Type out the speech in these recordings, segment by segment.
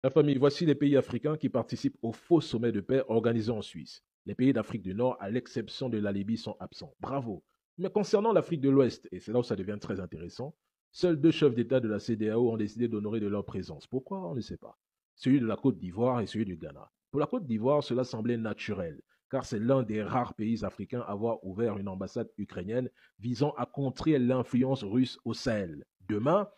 La famille, voici les pays africains qui participent au faux sommet de paix organisé en Suisse. Les pays d'Afrique du Nord, à l'exception de la Libye, sont absents. Bravo. Mais concernant l'Afrique de l'Ouest, et c'est là où ça devient très intéressant, seuls deux chefs d'État de la CEDEAO ont décidé d'honorer de leur présence. Pourquoi? On ne sait pas. Celui de la Côte d'Ivoire et celui du Ghana. Pour la Côte d'Ivoire, cela semblait naturel, car c'est l'un des rares pays africains à avoir ouvert une ambassade ukrainienne visant à contrer l'influence russe au Sahel. Demain,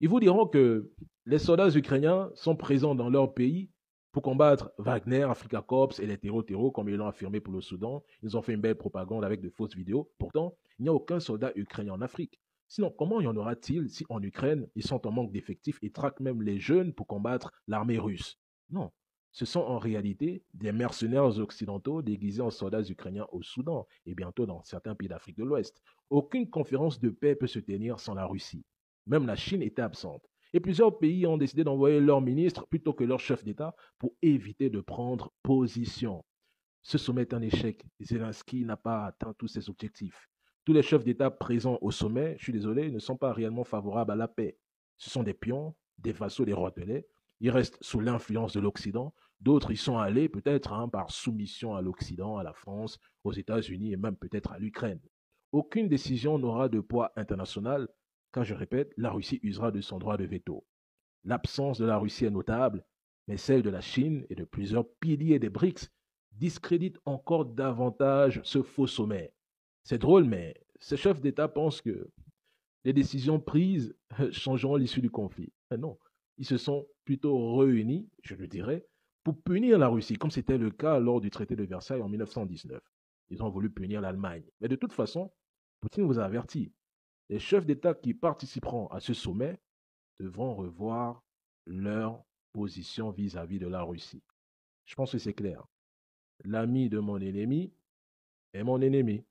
ils vous diront que les soldats ukrainiens sont présents dans leur pays pour combattre Wagner, Africa Corps et les terreaux comme ils l'ont affirmé pour le Soudan. Ils ont fait une belle propagande avec de fausses vidéos. Pourtant, il n'y a aucun soldat ukrainien en Afrique. Sinon, comment y en aura-t-il si en Ukraine, ils sont en manque d'effectifs et traquent même les jeunes pour combattre l'armée russe? Non. Ce sont en réalité des mercenaires occidentaux déguisés en soldats ukrainiens au Soudan et bientôt dans certains pays d'Afrique de l'Ouest. Aucune conférence de paix peut se tenir sans la Russie. Même la Chine était absente. Et plusieurs pays ont décidé d'envoyer leurs ministres plutôt que leurs chefs d'État pour éviter de prendre position. Ce sommet est un échec. Zelensky n'a pas atteint tous ses objectifs. Tous les chefs d'État présents au sommet, je suis désolé, ne sont pas réellement favorables à la paix. Ce sont des pions, des vassaux, des roitelets. Ils restent sous l'influence de l'Occident. D'autres y sont allés peut-être par soumission à l'Occident, à la France, aux États-Unis et même peut-être à l'Ukraine. Aucune décision n'aura de poids international car je répète, la Russie usera de son droit de veto. L'absence de la Russie est notable, mais celle de la Chine et de plusieurs piliers des BRICS discrédite encore davantage ce faux sommet. C'est drôle, mais ces chefs d'État pensent que les décisions prises changeront l'issue du conflit. Mais non, ils se sont plutôt réunis, je le dirais, pour punir la Russie, comme c'était le cas lors du traité de Versailles en 1919. Ils ont voulu punir l'Allemagne. Mais de toute façon, Poutine vous a averti, les chefs d'État qui participeront à ce sommet devront revoir leur position vis-à-vis de la Russie. Je pense que c'est clair. L'ami de mon ennemi est mon ennemi.